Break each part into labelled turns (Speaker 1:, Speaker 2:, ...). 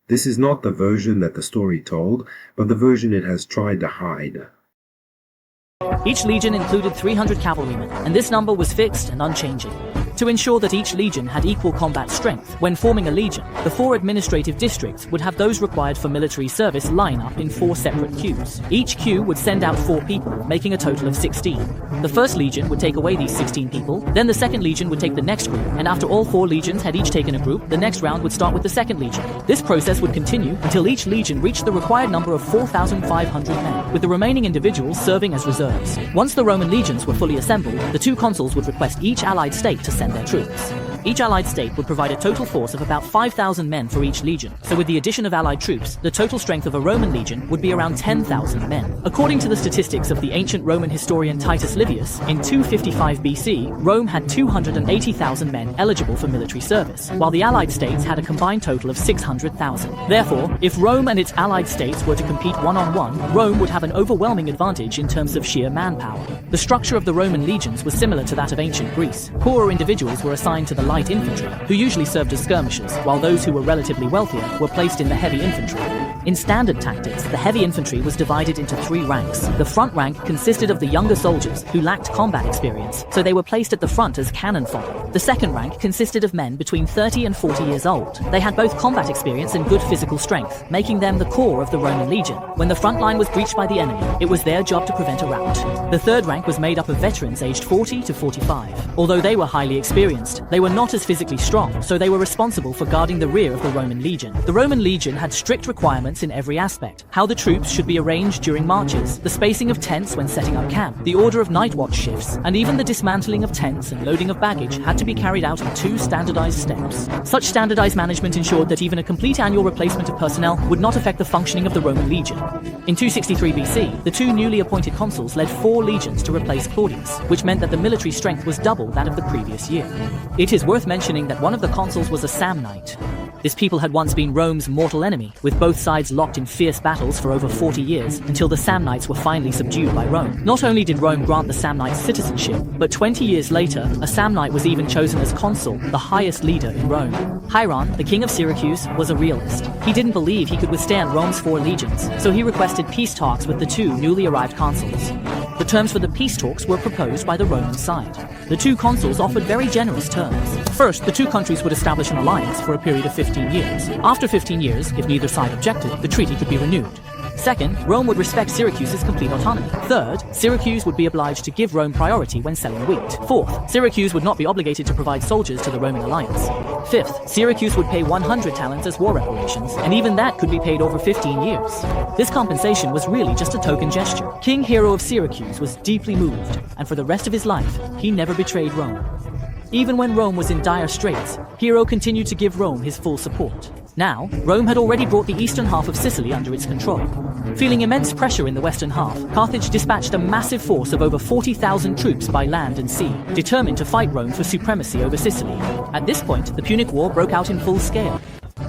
Speaker 1: This is not the version that the story told, but the version it has tried to hide.
Speaker 2: Each legion included 300 cavalrymen, and this number was fixed and unchanging. To ensure that each legion had equal combat strength, when forming a legion, the 4 administrative districts would have those required for military service line up in 4 separate queues. Each queue would send out 4 people, making a total of 16. The first legion would take away these 16 people, then the second legion would take the next group, and after all 4 legions had each taken a group, the next round would start with the second legion. This process would continue until each legion reached the required number of 4,500 men, with the remaining individuals serving as reserves. Once the Roman legions were fully assembled, the 2 consuls would request each allied state to send their troops. Each allied state would provide a total force of about 5,000 men for each legion, so with the addition of allied troops, the total strength of a Roman legion would be around 10,000 men. According to the statistics of the ancient Roman historian Titus Livius, in 255 BC, Rome had 280,000 men eligible for military service, while the allied states had a combined total of 600,000. Therefore, if Rome and its allied states were to compete one-on-one, Rome would have an overwhelming advantage in terms of sheer manpower. The structure of the Roman legions was similar to that of ancient Greece. Poorer individuals were assigned to the light infantry, who usually served as skirmishers, while those who were relatively wealthier were placed in the heavy infantry. In standard tactics, the heavy infantry was divided into 3 ranks. The front rank consisted of the younger soldiers who lacked combat experience, so they were placed at the front as cannon fodder. The second rank consisted of men between 30 and 40 years old. They had both combat experience and good physical strength, making them the core of the Roman legion. When the front line was breached by the enemy, it was their job to prevent a rout. The third rank was made up of veterans aged 40 to 45. Although they were highly experienced, they were not as physically strong, so they were responsible for guarding the rear of the Roman legion. The Roman legion had strict requirements in every aspect: how the troops should be arranged during marches, the spacing of tents when setting up camp, the order of night watch shifts, and even the dismantling of tents and loading of baggage had to be carried out in 2 standardized steps. Such standardized management ensured that even a complete annual replacement of personnel would not affect the functioning of the Roman legion. In 263 BC, the 2 newly appointed consuls led 4 legions to replace Claudius, which meant that the military strength was double that of the previous year. It is worth mentioning that one of the consuls was a Samnite. This people had once been Rome's mortal enemy, with both sides locked in fierce battles for over 40 years, until the Samnites were finally subdued by Rome. Not only did Rome grant the Samnites citizenship, but 20 years later, a Samnite was even chosen as consul, the highest leader in Rome. Hieron, the king of Syracuse, was a realist. He didn't believe he could withstand Rome's 4 legions, so he requested peace talks with the 2 newly arrived consuls. The terms for the peace talks were proposed by the Roman side. The 2 consuls offered very generous terms. First, the 2 countries would establish an alliance for a period of 15 years. After 15 years, if neither side objected, the treaty could be renewed. Second, Rome would respect Syracuse's complete autonomy. Third, Syracuse would be obliged to give Rome priority when selling wheat. Fourth, Syracuse would not be obligated to provide soldiers to the Roman alliance. Fifth, Syracuse would pay 100 talents as war reparations, and even that could be paid over 15 years. This compensation was really just a token gesture. King Hero of Syracuse was deeply moved, and for the rest of his life, he never betrayed Rome. Even when Rome was in dire straits, Hero continued to give Rome his full support. Now, Rome had already brought the eastern half of Sicily under its control. Feeling immense pressure in the western half, Carthage dispatched a massive force of over 40,000 troops by land and sea, determined to fight Rome for supremacy over Sicily. At this point, the Punic War broke out in full scale.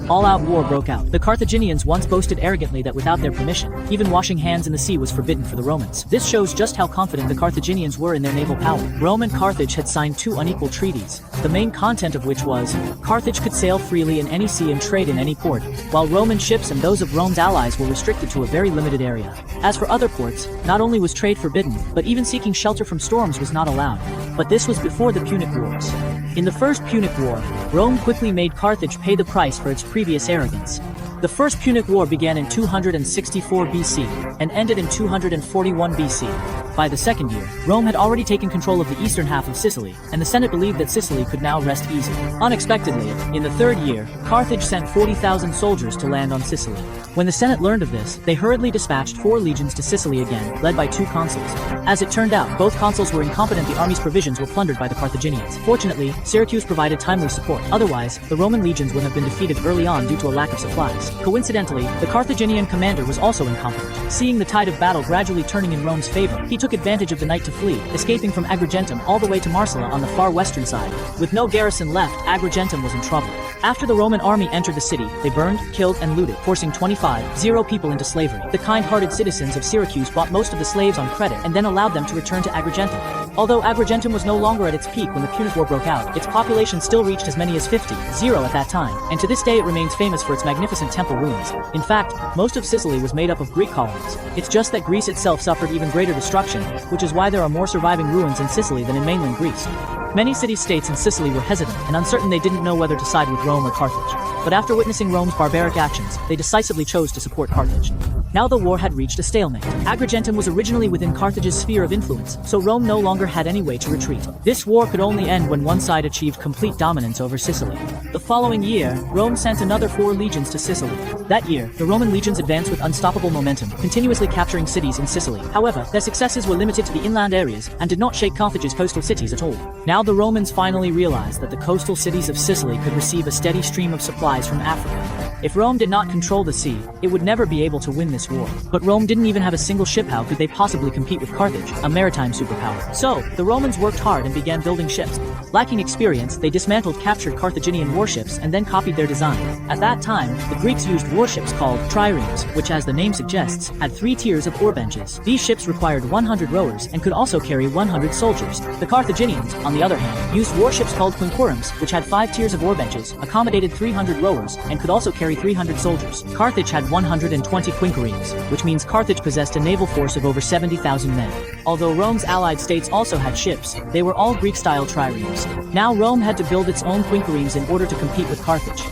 Speaker 2: All-out war broke out. The Carthaginians once boasted arrogantly that without their permission, even washing hands in the sea was forbidden for the Romans. This shows just how confident the Carthaginians were in their naval power. Rome and Carthage had signed 2 unequal treaties, the main content of which was, Carthage could sail freely in any sea and trade in any port, while Roman ships and those of Rome's allies were restricted to a very limited area. As for other ports, not only was trade forbidden, but even seeking shelter from storms was not allowed. But this was before the Punic Wars. In the First Punic War, Rome quickly made Carthage pay the price for its previous arrogance. The First Punic War began in 264 BC and ended in 241 BC. By the second year, Rome had already taken control of the eastern half of Sicily, and the Senate believed that Sicily could now rest easy. Unexpectedly, in the third year, Carthage sent 40,000 soldiers to land on Sicily. When the Senate learned of this, they hurriedly dispatched 4 legions to Sicily again, led by 2 consuls. As it turned out, both consuls were incompetent. The army's provisions were plundered by the Carthaginians. Fortunately, Syracuse provided timely support. Otherwise, the Roman legions would have been defeated early on due to a lack of supplies. Coincidentally, the Carthaginian commander was also incompetent. Seeing the tide of battle gradually turning in Rome's favor, he took advantage of the night to flee, escaping from Agrigentum all the way to Marsala on the far western side. With no garrison left, Agrigentum was in trouble. After the Roman army entered the city, they burned, killed, and looted, forcing 25,000 people into slavery. The kind-hearted citizens of Syracuse bought most of the slaves on credit and then allowed them to return to Agrigentum. Although Agrigentum was no longer at its peak when the Punic War broke out, its population still reached as many as 50, zero at that time, and to this day it remains famous for its magnificent temple ruins. In fact, most of Sicily was made up of Greek colonies. It's just that Greece itself suffered even greater destruction, which is why there are more surviving ruins in Sicily than in mainland Greece. Many city-states in Sicily were hesitant and uncertain. They didn't know whether to side with Rome or Carthage. But after witnessing Rome's barbaric actions, they decisively chose to support Carthage. Now the war had reached a stalemate. Agrigentum was originally within Carthage's sphere of influence, so Rome no longer had any way to retreat. This war could only end when one side achieved complete dominance over Sicily. The following year, Rome sent another 4 legions to Sicily. That year, the Roman legions advanced with unstoppable momentum, continuously capturing cities in Sicily. However, their successes were limited to the inland areas and did not shake Carthage's coastal cities at all. Now the Romans finally realized that the coastal cities of Sicily could receive a steady stream of supplies from Africa. If Rome did not control the sea, it would never be able to win this war. But Rome didn't even have a single ship. How could they possibly compete with Carthage, a maritime superpower? So, the Romans worked hard and began building ships. Lacking experience, they dismantled captured Carthaginian warships and then copied their design. At that time, the Greeks used warships called triremes, which, as the name suggests, had 3 tiers of oar benches. These ships required 100 rowers and could also carry 100 soldiers. The Carthaginians, on the other hand, used warships called quinqueremes, which had 5 tiers of oar benches, accommodated 300 rowers, and could also carry 300 soldiers. Carthage had 120 quinqueremes, which means Carthage possessed a naval force of over 70,000 men. Although Rome's allied states also had ships, they were all Greek-style triremes. Now Rome had to build its own quinqueremes in order to compete with Carthage.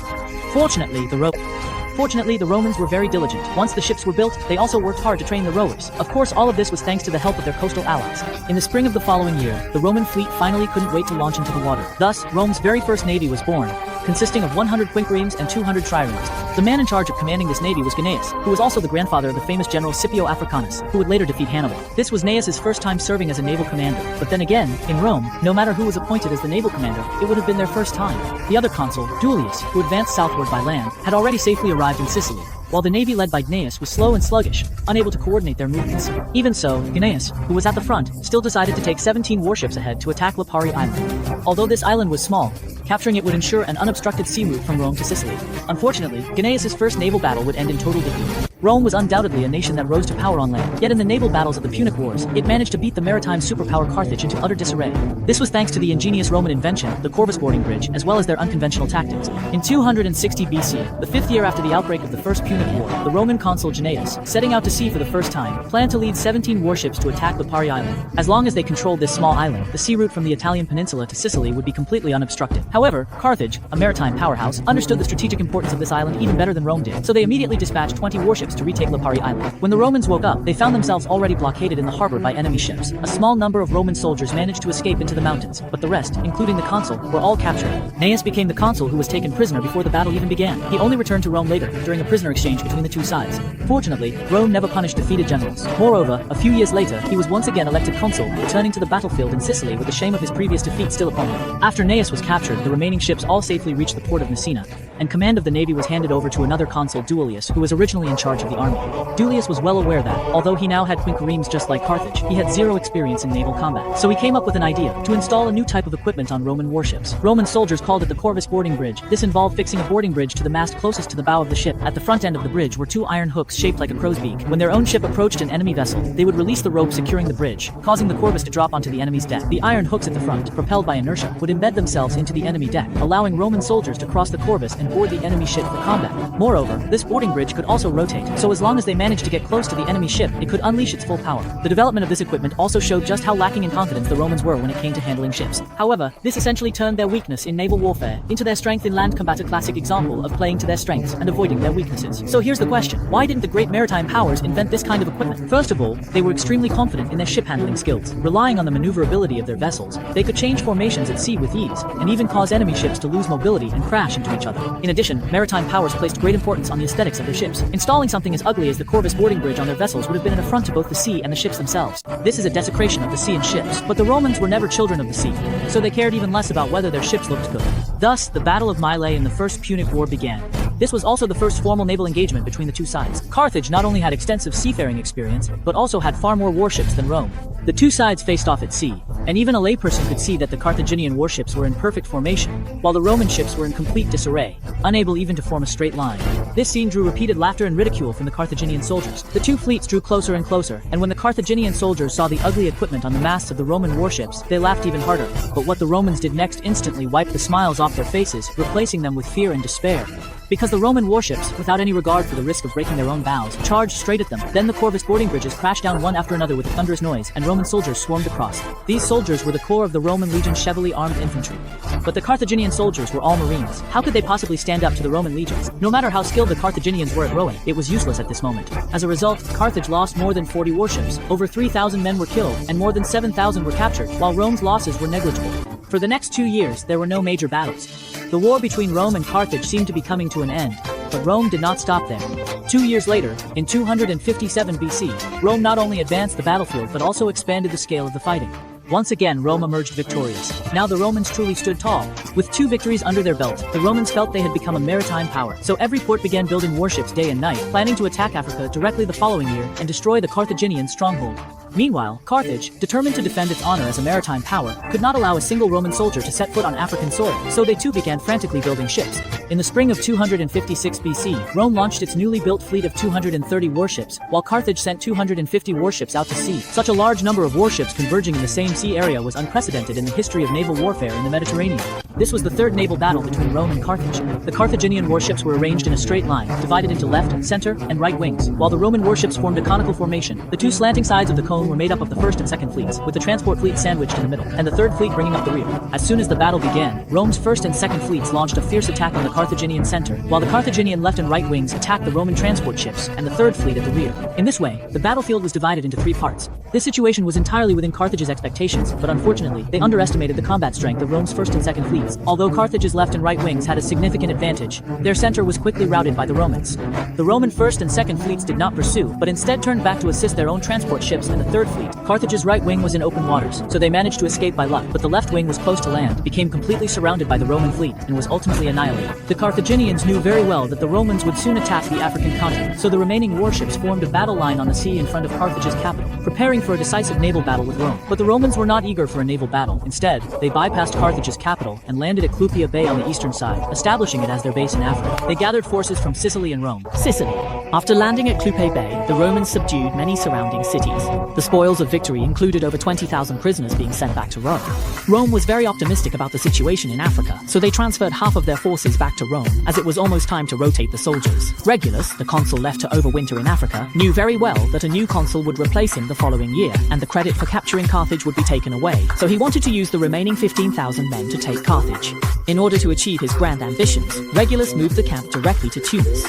Speaker 2: Fortunately, the Romans were very diligent. Once the ships were built, they also worked hard to train the rowers. Of course, all of this was thanks to the help of their coastal allies. In the spring of the following year, the Roman fleet finally couldn't wait to launch into the water. Thus, Rome's very first navy was born, consisting of 100 quinqueremes and 200 triremes. The man in charge of commanding this navy was Gnaeus, who was also the grandfather of the famous general Scipio Africanus, who would later defeat Hannibal. This was Gnaeus' first time serving as a naval commander. But then again, in Rome, no matter who was appointed as the naval commander, it would have been their first time. The other consul, Duilius, who advanced southward by land, had already safely arrived in Sicily, while the navy led by Gnaeus was slow and sluggish, unable to coordinate their movements. Even so, Gnaeus, who was at the front, still decided to take 17 warships ahead to attack Lipari Island. Although this island was small, capturing it would ensure an unobstructed sea route from Rome to Sicily. Unfortunately, Gnaeus' first naval battle would end in total defeat. Rome was undoubtedly a nation that rose to power on land, yet in the naval battles of the Punic Wars, it managed to beat the maritime superpower Carthage into utter disarray. This was thanks to the ingenious Roman invention, the Corvus boarding bridge, as well as their unconventional tactics. In 260 BC, the 5th year after the outbreak of the First Punic War, the Roman consul Gnaeus, setting out to sea for the first time, planned to lead 17 warships to attack Lipari Island. As long as they controlled this small island, the sea route from the Italian peninsula to Sicily would be completely unobstructed. However, Carthage, a maritime powerhouse, understood the strategic importance of this island even better than Rome did, so they immediately dispatched 20 warships to retake Lipari Island. When the Romans woke up, they found themselves already blockaded in the harbor by enemy ships. A small number of Roman soldiers managed to escape into the mountains, but the rest, including the consul, were all captured. Gnaeus became the consul who was taken prisoner before the battle even began. He only returned to Rome later, during a prisoner exchange between the two sides. Fortunately, Rome never punished defeated generals. Moreover, a few years later, he was once again elected consul, returning to the battlefield in Sicily with the shame of his previous defeat still upon him. After Gnaeus was captured, the remaining ships all safely reached the port of Messina, and command of the navy was handed over to another consul, Duilius, who was originally in charge of the army. Duilius was well aware that, although he now had quinqueremes just like Carthage, he had zero experience in naval combat. So he came up with an idea to install a new type of equipment on Roman warships. Roman soldiers called it the Corvus boarding bridge. This involved fixing a boarding bridge to the mast closest to the bow of the ship. At the front end of the bridge were 2 iron hooks shaped like a crow's beak. When their own ship approached an enemy vessel, they would release the rope securing the bridge, causing the Corvus to drop onto the enemy's deck. The iron hooks at the front, propelled by inertia, would embed themselves into the enemy deck, allowing Roman soldiers to cross the Corvus and board the enemy ship for combat. Moreover, this boarding bridge could also rotate, so as long as they managed to get close to the enemy ship, it could unleash its full power. The development of this equipment also showed just how lacking in confidence the Romans were when it came to handling ships. However, this essentially turned their weakness in naval warfare into their strength in land combat, a classic example of playing to their strengths and avoiding their weaknesses. So here's the question: why didn't the great maritime powers invent this kind of equipment? First of all, they were extremely confident in their ship handling skills. Relying on the maneuverability of their vessels, they could change formations at sea with ease, and even cause enemy ships to lose mobility and crash into each other. In addition, maritime powers placed great importance on the aesthetics of their ships. Installing something as ugly as the Corvus boarding bridge on their vessels would have been an affront to both the sea and the ships themselves. This is a desecration of the sea and ships. But the Romans were never children of the sea, so they cared even less about whether their ships looked good. Thus, the Battle of Mylae in the First Punic War began. This was also the first formal naval engagement between the two sides. Carthage not only had extensive seafaring experience, but also had far more warships than Rome. The two sides faced off at sea, and even a layperson could see that the Carthaginian warships were in perfect formation, while the Roman ships were in complete disarray, unable even to form a straight line. This scene drew repeated laughter and ridicule from the Carthaginian soldiers. The two fleets drew closer and closer, and when the Carthaginian soldiers saw the ugly equipment on the masts of the Roman warships, they laughed even harder. But what the Romans did next instantly wiped the smiles off their faces, replacing them with fear and despair. Because the Roman warships, without any regard for the risk of breaking their own bows, charged straight at them. Then the Corvus boarding bridges crashed down one after another with a thunderous noise, and Roman soldiers swarmed across. These soldiers were the core of the Roman legion's heavily armed infantry. But the Carthaginian soldiers were all marines. How could they possibly stand up to the Roman legions? No matter how skilled the Carthaginians were at rowing, it was useless at this moment. As a result, Carthage lost more than 40 warships, over 3,000 men were killed, and more than 7,000 were captured, while Rome's losses were negligible. For the next 2 years, there were no major battles. The war between Rome and Carthage seemed to be coming to an end, but Rome did not stop there. 2 years later, in 257 BC, Rome not only advanced the battlefield but also expanded the scale of the fighting. Once again, Rome emerged victorious. Now the Romans truly stood tall. With 2 victories under their belt, the Romans felt they had become a maritime power. So every port began building warships day and night, planning to attack Africa directly the following year and destroy the Carthaginian stronghold. Meanwhile, Carthage, determined to defend its honor as a maritime power, could not allow a single Roman soldier to set foot on African soil, so they too began frantically building ships. In the spring of 256 BC, Rome launched its newly built fleet of 230 warships, while Carthage sent 250 warships out to sea. Such a large number of warships converging in the same sea area was unprecedented in the history of naval warfare in the Mediterranean. This was the third naval battle between Rome and Carthage. The Carthaginian warships were arranged in a straight line, divided into left, center, and right wings, while the Roman warships formed a conical formation. The 2 slanting sides of the cone were made up of the first and second fleets, with the transport fleet sandwiched in the middle, and the third fleet bringing up the rear. As soon as the battle began, Rome's first and second fleets launched a fierce attack on the Carthaginian center, while the Carthaginian left and right wings attacked the Roman transport ships and the third fleet at the rear. In this way, the battlefield was divided into 3 parts. This situation was entirely within Carthage's expectations, but unfortunately, they underestimated the combat strength of Rome's first and second fleets. Although Carthage's left and right wings had a significant advantage, their center was quickly routed by the Romans. The Roman first and second fleets did not pursue, but instead turned back to assist their own transport ships and the third fleet. Carthage's right wing was in open waters, so they managed to escape by luck, but the left wing was close to land, became completely surrounded by the Roman fleet, and was ultimately annihilated. The Carthaginians knew very well that the Romans would soon attack the African continent, so the remaining warships formed a battle line on the sea in front of Carthage's capital, preparing for a decisive naval battle with Rome. But the Romans were not eager for a naval battle. Instead, they bypassed Carthage's capital and landed at Clupea Bay on the eastern side, establishing it as their base in Africa. They gathered forces from Sicily and Rome. Sicily. After landing at Clupea Bay, the Romans subdued many surrounding cities. The spoils of victory included over 20,000 prisoners being sent back to Rome. Rome was very optimistic about the situation in Africa, so they transferred half of their forces back to Rome, as it was almost time to rotate the soldiers. Regulus, the consul left to overwinter in Africa, knew very well that a new consul would replace him the following year, and the credit for capturing Carthage would be taken away, so he wanted to use the remaining 15,000 men to take Carthage. In order to achieve his grand ambitions, Regulus moved the camp directly to Tunis.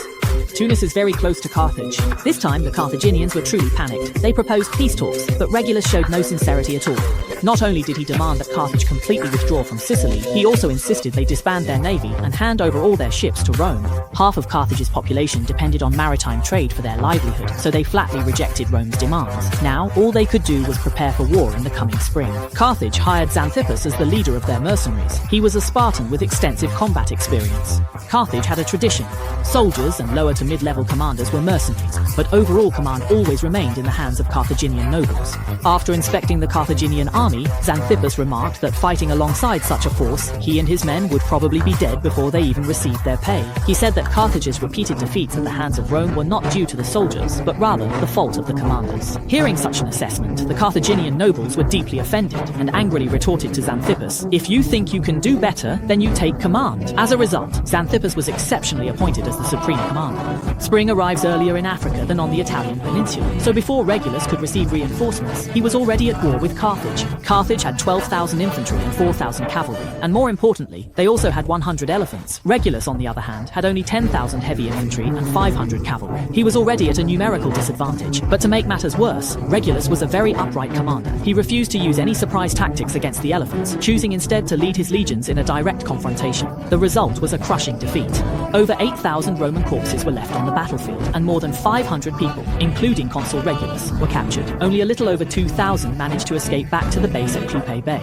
Speaker 2: Tunis is very close to Carthage. This time, the Carthaginians were truly panicked. They proposed peace talks, but Regulus showed no sincerity at all. Not only did he demand that Carthage completely withdraw from Sicily, he also insisted they disband their navy and hand over all their ships to Rome. Half of Carthage's population depended on maritime trade for their livelihood, so they flatly rejected Rome's demands. Now, all they could do was prepare for war in the coming spring. Carthage hired Xanthippus as the leader of their mercenaries. He was a Spartan with extensive combat experience. Carthage had a tradition. Soldiers and lower to mid-level commanders were mercenaries, but overall command always remained in the hands of Carthaginian nobles. After inspecting the Carthaginian army, Xanthippus remarked that fighting alongside such a force, he and his men would probably be dead before they even received their pay. He said that Carthage's repeated defeats at the hands of Rome were not due to the soldiers, but rather the fault of the commanders. Hearing such an assessment, the Carthaginian nobles were deeply offended and angrily retorted to Xanthippus, "If you think you can do better, then you take command." As a result, Xanthippus was exceptionally appointed as the supreme commander. Spring arrives earlier in Africa than on the Italian peninsula, so before Regulus could receive reinforcements, he was already at war with Carthage. Carthage had 12,000 infantry and 4,000 cavalry, and more importantly, they also had 100 elephants. Regulus, on the other hand, had only 10,000 heavy infantry and 500 cavalry. He was already at a numerical disadvantage, but to make matters worse, Regulus was a very upright commander. He refused to use any surprise tactics against the elephants, choosing instead to lead his legions in a direct confrontation. The result was a crushing defeat. Over 8,000 Roman corpses were left on the battlefield, and more than 500 people, including Consul Regulus, were captured. Only a little over 2,000 managed to escape back to the base at Clupea Bay.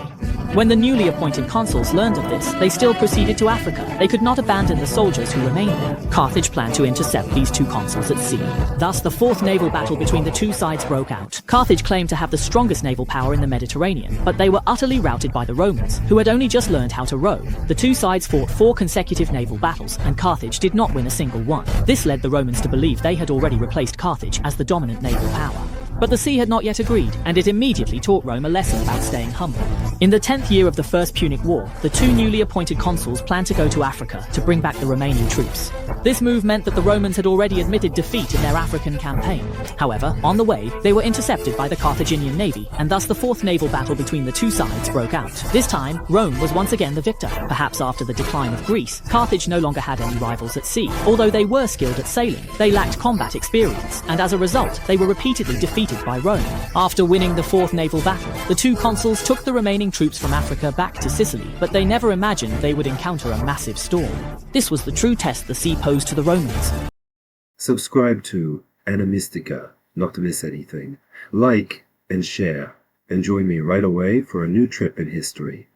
Speaker 2: When the newly appointed consuls learned of this, they still proceeded to Africa. They could not abandon the soldiers who remained there. Carthage planned to intercept these two consuls at sea. Thus, the fourth naval battle between the two sides broke out. Carthage claimed to have the strongest naval power in the Mediterranean, but they were utterly routed by the Romans, who had only just learned how to row. The two sides fought 4 consecutive naval battles, and Carthage did not win a single one. This led the Romans to believe they had already replaced Carthage as the dominant naval power. But the sea had not yet agreed, and it immediately taught Rome a lesson about staying humble. In the 10th year of the First Punic War, the two newly appointed consuls planned to go to Africa to bring back the remaining troops. This move meant that the Romans had already admitted defeat in their African campaign. However, on the way, they were intercepted by the Carthaginian navy, and thus the fourth naval battle between the two sides broke out. This time, Rome was once again the victor. Perhaps after the decline of Greece, Carthage no longer had any rivals at sea. Although they were skilled at sailing, they lacked combat experience, and as a result, they were repeatedly defeated by Rome. After winning the fourth naval battle, the two consuls took the remaining troops from Africa back to Sicily, but they never imagined they would encounter a massive storm. This was the true test the sea posed to the Romans.
Speaker 1: Subscribe to Animystika not to miss anything. Like and share, and join me right away for a new trip in history.